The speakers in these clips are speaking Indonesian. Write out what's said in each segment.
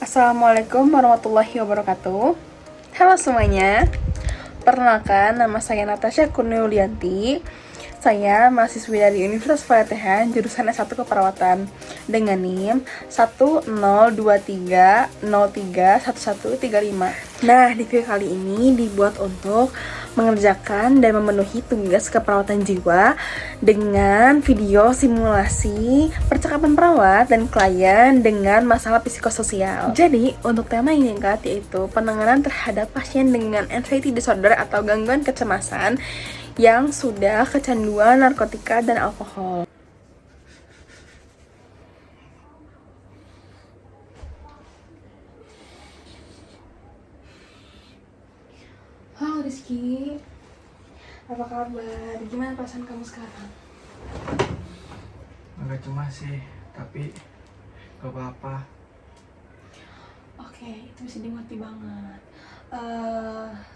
Assalamualaikum warahmatullahi wabarakatuh. Halo semuanya. Perkenalkan, nama saya Natasha Kurniulianti. Saya mahasiswi dari Universitas Fatihah, jurusan S1 Keperawatan dengan NIM 1023031135. Nah, di video kali ini dibuat untuk mengerjakan dan memenuhi tugas keperawatan jiwa dengan video simulasi percakapan perawat dan klien dengan masalah psikososial. Jadi, untuk tema ini yaitu penanganan terhadap pasien dengan anxiety disorder atau gangguan kecemasan yang sudah kecanduan narkotika dan alkohol. Halo Rizky, apa kabar? Gimana perasaan kamu sekarang? Agak cemas sih, tapi gak apa-apa. Oke, itu bisa dimengerti banget.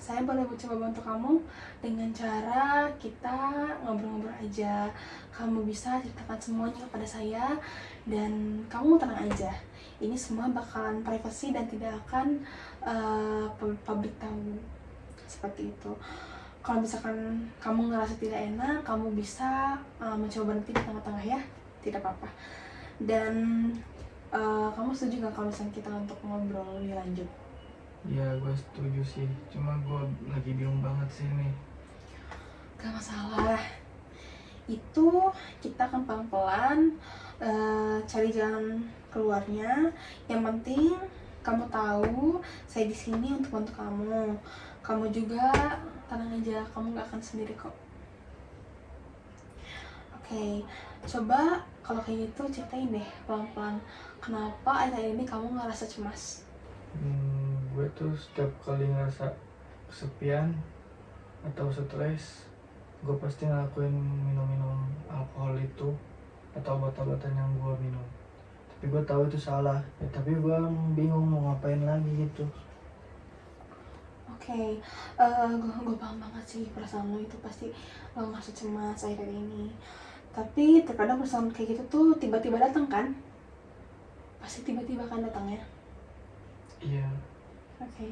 Saya boleh coba bantu kamu dengan cara kita ngobrol-ngobrol aja. Kamu bisa ceritakan semuanya kepada saya dan kamu tenang aja. Ini semua bakalan privasi dan tidak akan publik tahu. Seperti itu. Kalau misalkan kamu ngerasa tidak enak, kamu bisa mencoba berhenti di tengah-tengah ya, tidak apa-apa. Dan kamu setuju gak kalau misalnya kita untuk ngobrol lebih lanjut? Ya gue setuju sih, cuma gue lagi bingung banget sih nih. Gak masalah. Itu kita akan pelan-pelan cari jalan keluarnya. Yang penting kamu tahu saya di sini untuk bantu kamu. Kamu juga tenang aja, kamu gak akan sendiri kok. Oke, coba kalau kayak gitu ceritain deh pelan-pelan. Kenapa akhir-akhir ini kamu ngerasa cemas? Gue tuh setiap kali ngerasa kesepian atau stres, gue pasti ngelakuin minum-minum alkohol itu atau obat-obatan yang gue minum. Tapi gue tahu itu salah, ya, tapi gue bingung mau ngapain lagi gitu. Oke, gue paham banget sih perasaan lo itu pasti lo ngerasa cemas akhir-akhir ini. Tapi terkadang perasaan kayak gitu tuh tiba-tiba datang kan? Pasti tiba-tiba kan datangnya. Iya. Oke,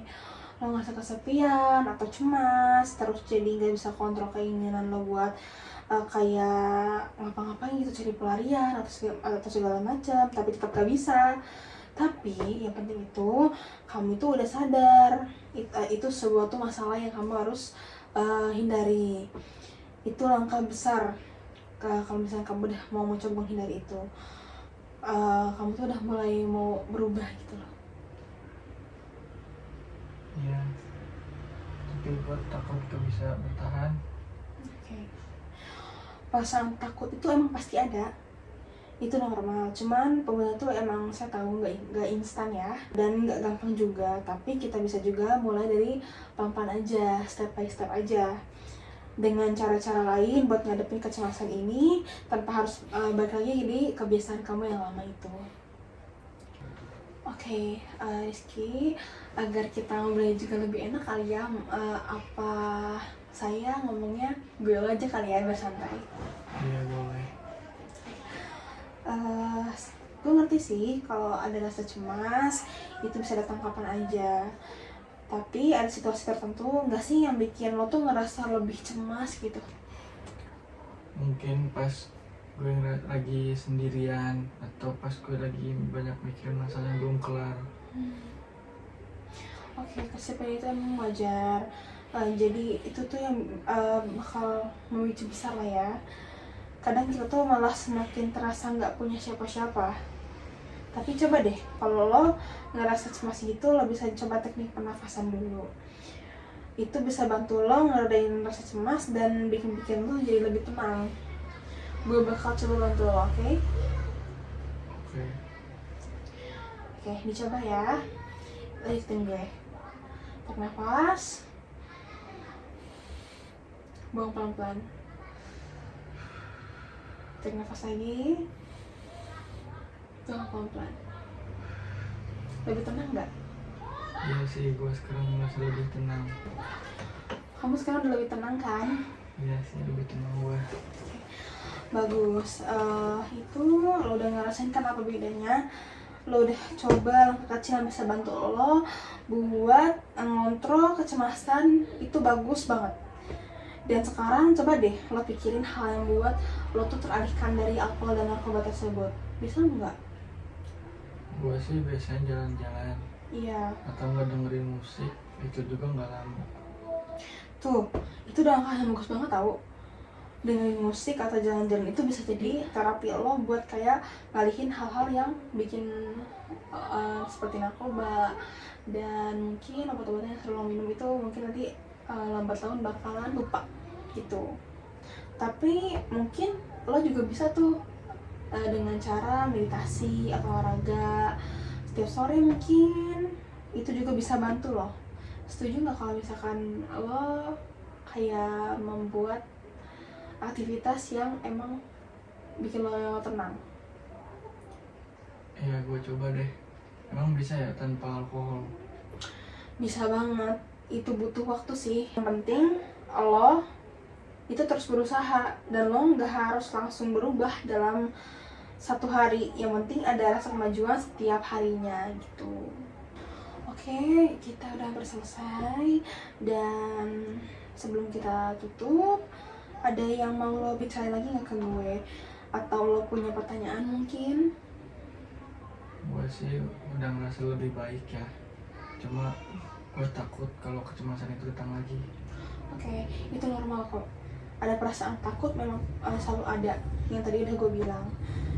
lo ngerasa kesepian atau cemas, terus jadi nggak bisa kontrol keinginan lo buat kayak ngapa-ngapain gitu, cari pelarian atau segala macam, tapi tetap gak bisa. Tapi yang penting itu kamu itu udah sadar itu sebuah tuh masalah yang kamu harus hindari. Itu langkah besar kalau misalnya kamu udah mau mencoba menghindari itu. Kamu tuh udah mulai mau berubah gitu loh. Iya. Tapi gue takut gak bisa bertahan. Oke. Perasaan takut itu emang pasti ada. Itu normal, cuman pembunuhan itu emang saya tahu nggak instan ya, dan nggak gampang juga, tapi kita bisa juga mulai dari pelan-pelan aja, step by step aja, dengan cara-cara lain buat ngadepin kecemasan ini tanpa harus balik lagi jadi kebiasaan kamu yang lama itu. Oke, Rizky, agar kita ngobrolnya juga lebih enak kali ya, apa saya ngomongnya gue aja kali ya, bersantai. Iya boleh. Gue ngerti sih kalau ada rasa cemas itu bisa datang kapan aja, tapi ada situasi tertentu nggak sih yang bikin lo tuh ngerasa lebih cemas gitu? Mungkin pas gue lagi sendirian atau pas gue lagi banyak mikirin masalah yang belum kelar. Oke, kesepian itu emang wajar. Jadi itu tuh yang bakal memicu besar lah ya. Kadang kita tuh malah semakin terasa nggak punya siapa-siapa. Tapi coba deh, kalau lo ngerasa cemas gitu, lo bisa coba teknik pernafasan dulu. Itu bisa bantu lo ngeredain rasa cemas dan bikin lo jadi lebih tenang. Gue bakal coba bantu lo, oke? Oke, dicoba ya. Lanjutin gue. Tarik nafas. Buang pelan-pelan. Tarik nafas lagi. Buang pelan-pelan. Lebih tenang nggak? Iya sih, gue sekarang merasa lebih tenang. Kamu sekarang udah lebih tenang kan? Iya sih, lebih tenang gue. Bagus. Itu lo udah ngerasain kan apa bedanya lo udah coba langkah kecil yang bisa bantu lo buat ngontrol kecemasan, itu bagus banget. Dan sekarang coba deh lo pikirin hal yang buat lo tuh teralihkan dari alkohol dan narkoba tersebut. Bisa nggak? Gue sih biasanya jalan-jalan Iya. atau nggak dengerin musik, itu juga nggak lama. Tuh, itu udah langkah yang bagus banget tau. Dengerin musik atau jalan-jalan itu bisa jadi terapi lo buat kayak ngalihin hal-hal yang bikin seperti narkoba. Dan mungkin obat-obatan yang sering lo minum itu mungkin nanti lambat laun bakalan lupa gitu. Tapi mungkin lo juga bisa tuh dengan cara meditasi atau olahraga setiap sore mungkin, itu juga bisa bantu lo. Setuju nggak kalau misalkan lo kayak membuat aktivitas yang emang bikin lo tenang? Iya, gue coba deh. Emang bisa ya tanpa alkohol? Bisa banget, itu butuh waktu sih. Yang penting lo itu terus berusaha, dan lo nggak harus langsung berubah dalam satu hari. Yang penting ada rasa kemajuan setiap harinya gitu. Oke, kita udah hampir selesai. Dan sebelum kita tutup, ada yang mau lo bicarain lagi nggak ke gue? Atau lo punya pertanyaan mungkin? Gue sih udah ngerasa lebih baik ya. Cuma gue takut kalau kecemasan itu datang lagi. Oke, itu normal kok. Ada perasaan takut memang selalu ada, yang tadi udah gue bilang.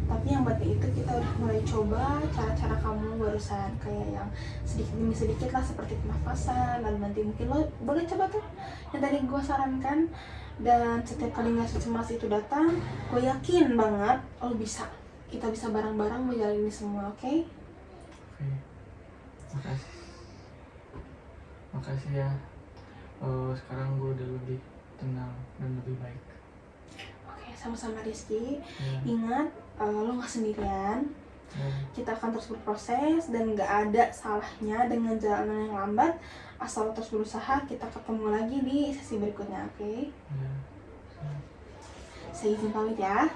Tapi yang penting itu kita udah mulai coba cara-cara kamu barusan, kayak yang sedikit demi sedikit lah, seperti pernafasan. Dan nanti mungkin lo boleh coba tuh yang tadi gue sarankan. Dan setiap kali ngerasa cemas itu datang, gue yakin banget lo bisa. Kita bisa bareng-bareng menjalani ini semua, oke? Oke, makasih. Makasih ya. Sekarang gue udah lebih tenang dan lebih baik. Oke, sama-sama Rizky. Ya. Ingat, lo gak sendirian. Ya. Kita akan terus berproses dan gak ada salahnya dengan jalanan yang lambat. Asal lo terus berusaha, kita ketemu lagi di sesi berikutnya, oke? Ya. Saya izin pamit ya.